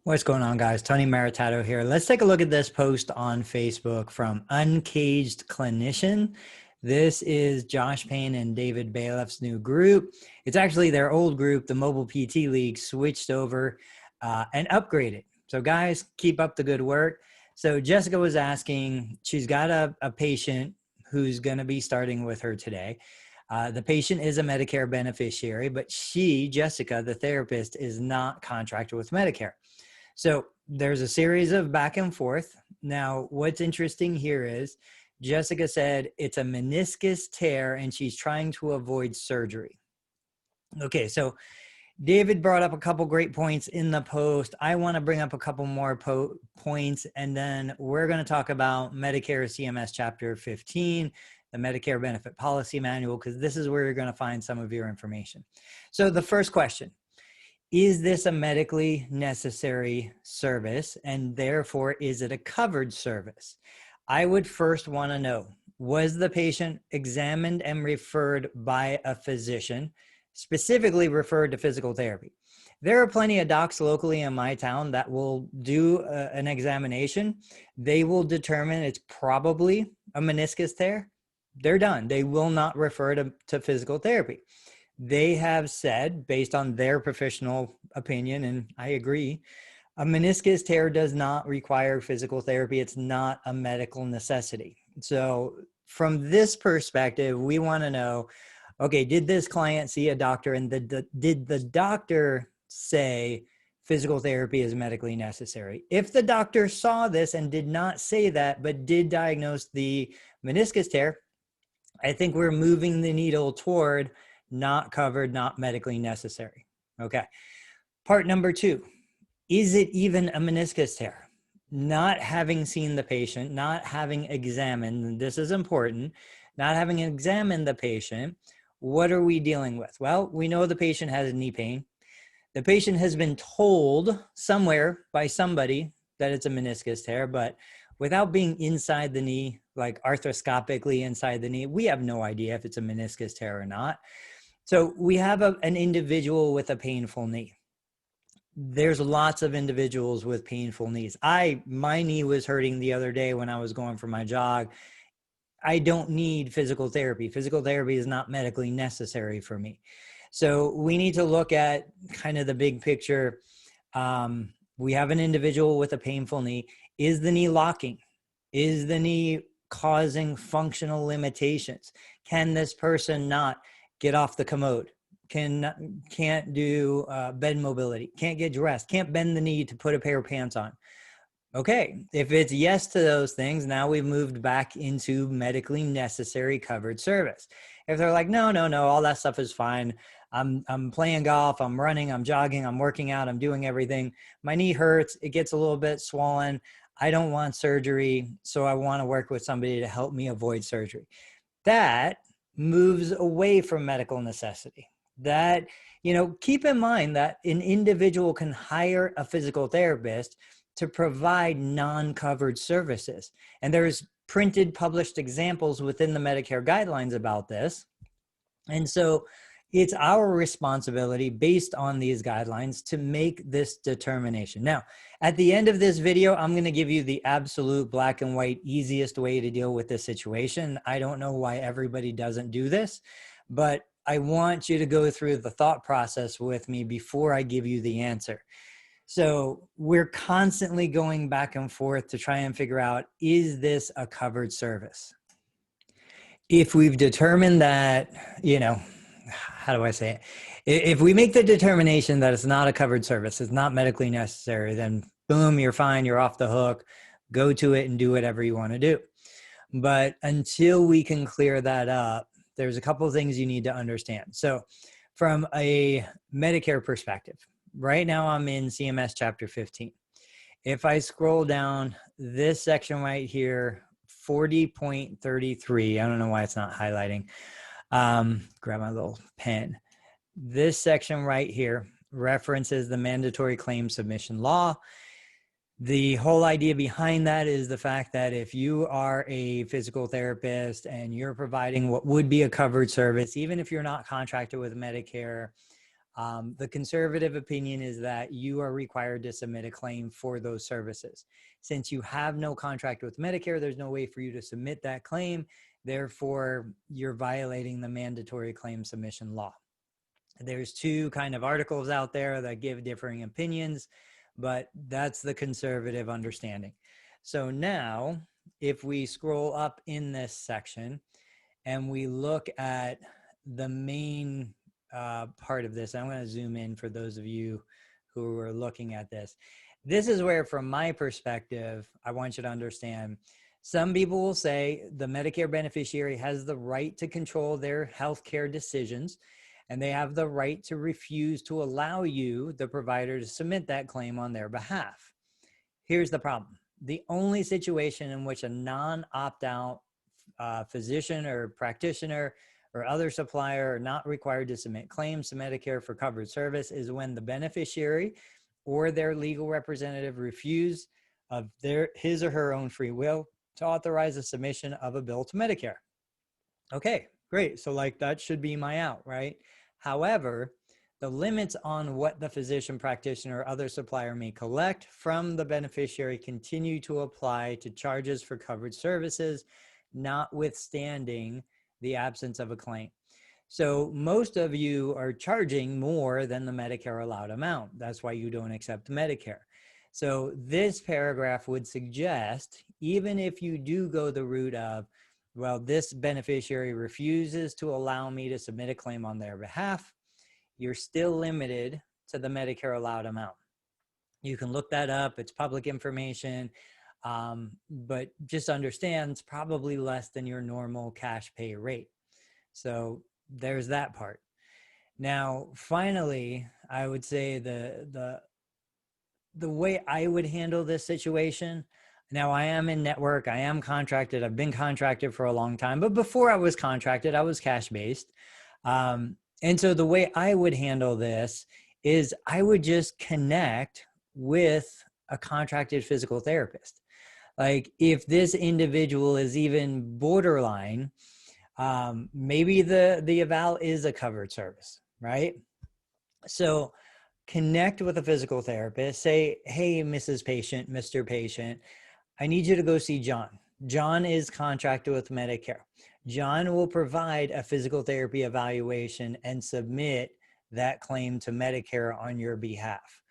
What's going on, guys? Tony Maritato here. Let's take a look at this post on Facebook from Uncaged Clinician. This is Josh Payne and David Bailiff's new group. It's actually their old group, the MobilePT League, switched over and upgraded. So guys, keep up the good work. So Jessica was asking, she's got a patient who's going to be starting with her today. The patient is a Medicare beneficiary, but she, Jessica, the therapist, is not contracted with Medicare. So there's a series of back and forth. Now, what's interesting here is Jessica said it's a meniscus tear and she's trying to avoid surgery. Okay, so David brought up a couple great points in the post. I want to bring up a couple more points, and then we're going to talk about Medicare CMS Chapter 15, the Medicare Benefit Policy Manual, because this is where you're going to find some of your information. So the first question. Is this a medically necessary service, and therefore is it a covered service? I would first want to know, was the patient examined and referred by a physician, specifically referred to physical therapy? There are plenty of docs locally in my town that will do an examination. They will determine it's probably a meniscus tear. They're done. They will not refer to physical therapy. They have said, based on their professional opinion, and I agree, a meniscus tear does not require physical therapy. It's not a medical necessity. So from this perspective, we want to know, okay, did this client see a doctor, and did the doctor say physical therapy is medically necessary? If the doctor saw this and did not say that, but did diagnose the meniscus tear, I think we're moving the needle toward not covered, not medically necessary. Okay. Part number two, is it even a meniscus tear? Not having seen the patient, not having examined, and this is important, not having examined the patient, what are we dealing with? Well, we know the patient has knee pain. The patient has been told somewhere by somebody that it's a meniscus tear, but without being inside the knee, like arthroscopically inside the knee, we have no idea if it's a meniscus tear or not. So we have an individual with a painful knee. There's lots of individuals with painful knees. My knee was hurting the other day when I was going for my jog. I don't need physical therapy. Physical therapy is not medically necessary for me. So we need to look at kind of the big picture. We have an individual with a painful knee. Is the knee locking? Is the knee causing functional limitations? Can this person not get off the commode, can't do bed mobility, can't get dressed, can't bend the knee to put a pair of pants on? Okay, if it's yes to those things, now we've moved back into medically necessary covered service. If they're like, no, all that stuff is fine. I'm playing golf, I'm running, I'm jogging, I'm working out, I'm doing everything. My knee hurts, it gets a little bit swollen. I don't want surgery, so I want to work with somebody to help me avoid surgery. That moves away from medical necessity. That, keep in mind that an individual can hire a physical therapist to provide non-covered services. And there's printed, published examples within the Medicare guidelines about this. And so it's our responsibility based on these guidelines to make this determination. Now, at the end of this video, I'm going to give you the absolute black and white easiest way to deal with this situation. I don't know why everybody doesn't do this, but I want you to go through the thought process with me before I give you the answer. So we're constantly going back and forth to try and figure out, is this a covered service? If we've determined that, how do I say it? If we make the determination that it's not a covered service, it's not medically necessary, then boom, you're fine, you're off the hook, go to it and do whatever you want to do. But until we can clear that up, there's a couple of things you need to understand. So from a Medicare perspective, right now I'm in CMS Chapter 15. If I scroll down this section right here, 40.33, I don't know why it's not highlighting. Grab my little pen. This section right here references the mandatory claim submission law. The whole idea behind that is the fact that if you are a physical therapist and you're providing what would be a covered service, even if you're not contracted with Medicare, The conservative opinion is that you are required to submit a claim for those services. Since you have no contract with Medicare, there's no way for you to submit that claim. Therefore, you're violating the mandatory claim submission law. There's two kind of articles out there that give differing opinions, but that's the conservative understanding. So now, if we scroll up in this section and we look at the main part of this, I'm going to zoom in for those of you who are looking at this. This is where, from my perspective, I want you to understand, some people will say the Medicare beneficiary has the right to control their healthcare decisions, and they have the right to refuse to allow you, the provider, to submit that claim on their behalf. Here's the problem. The only situation in which a non-opt-out physician or practitioner or other supplier are not required to submit claims to Medicare for covered service is when the beneficiary or their legal representative refuse of his or her own free will to authorize the submission of a bill to Medicare. Okay, great. So like that should be my out, right? However, the limits on what the physician, practitioner, or other supplier may collect from the beneficiary continue to apply to charges for covered services, notwithstanding the absence of a claim. So most of you are charging more than the Medicare allowed amount. That's why you don't accept Medicare. So this paragraph would suggest, even if you do go the route of, well, this beneficiary refuses to allow me to submit a claim on their behalf, you're still limited to the Medicare allowed amount. You can look that up. It's public information, but just understand it's probably less than your normal cash pay rate. So there's that part. Now, finally, I would say the way I would handle this situation. Now, I am in network. I am contracted. I've been contracted for a long time. But before I was contracted, I was cash-based. And so the way I would handle this is I would just connect with a contracted physical therapist. Like if this individual is even borderline, maybe the eval is a covered service, right? So connect with a physical therapist. Say, hey, Mrs. Patient, Mr. Patient, I need you to go see John. John is contracted with Medicare. John will provide a physical therapy evaluation and submit that claim to Medicare on your behalf.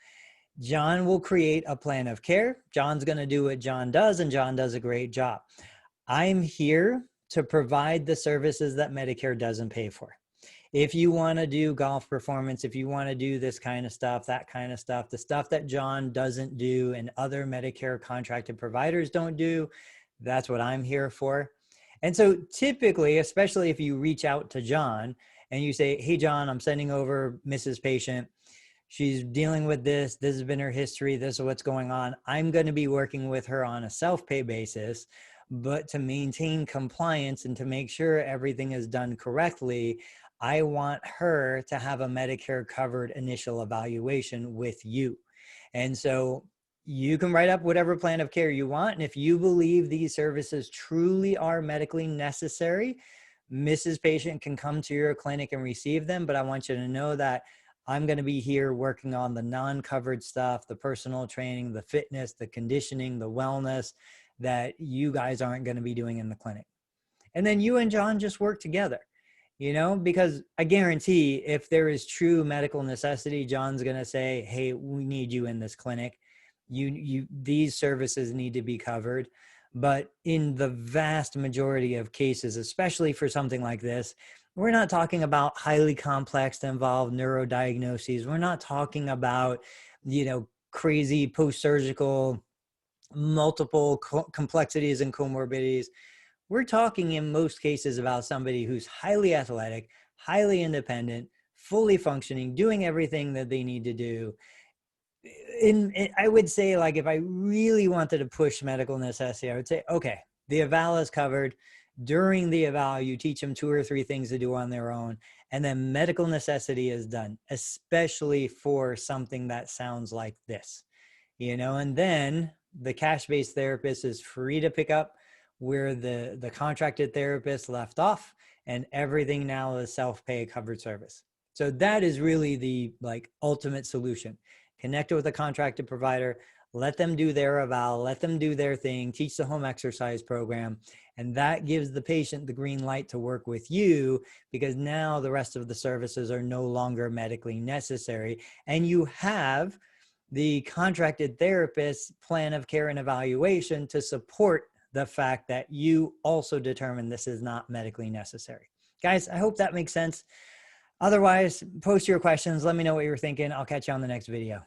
John will create a plan of care. John's going to do what John does, and John does a great job. I'm here to provide the services that Medicare doesn't pay for. If you want to do golf performance, if you want to do this kind of stuff, that kind of stuff, the stuff that John doesn't do and other Medicare contracted providers don't do, that's what I'm here for. And so typically, especially if you reach out to John and you say, hey, John, I'm sending over Mrs. Patient. She's dealing with this. This has been her history. This is what's going on. I'm going to be working with her on a self-pay basis, but to maintain compliance and to make sure everything is done correctly, I want her to have a Medicare covered initial evaluation with you. And so you can write up whatever plan of care you want. And if you believe these services truly are medically necessary, Mrs. Patient can come to your clinic and receive them. But I want you to know that I'm going to be here working on the non-covered stuff, the personal training, the fitness, the conditioning, the wellness that you guys aren't going to be doing in the clinic. And then you and John just work together, you know, because I guarantee if there is true medical necessity, John's going to say, hey, we need you in this clinic. These services need to be covered. But in the vast majority of cases, especially for something like this, we're not talking about highly complex, involved neurodiagnoses. We're not talking about, you know, crazy post-surgical, multiple complexities and comorbidities. We're talking in most cases about somebody who's highly athletic, highly independent, fully functioning, doing everything that they need to do. I would say, like, if I really wanted to push medical necessity, I would say, okay, the eval is covered. During the eval, you teach them 2 or 3 things to do on their own, and then medical necessity is done, especially for something that sounds like this, you know, and then the cash-based therapist is free to pick up where the contracted therapist left off, and everything now is self-pay covered service. So that is really the ultimate solution. Connect it with a contracted provider, let them do their eval, let them do their thing, teach the home exercise program. And that gives the patient the green light to work with you, because now the rest of the services are no longer medically necessary. And you have the contracted therapist's plan of care and evaluation to support the fact that you also determine this is not medically necessary. Guys, I hope that makes sense. Otherwise, post your questions. Let me know what you're thinking. I'll catch you on the next video.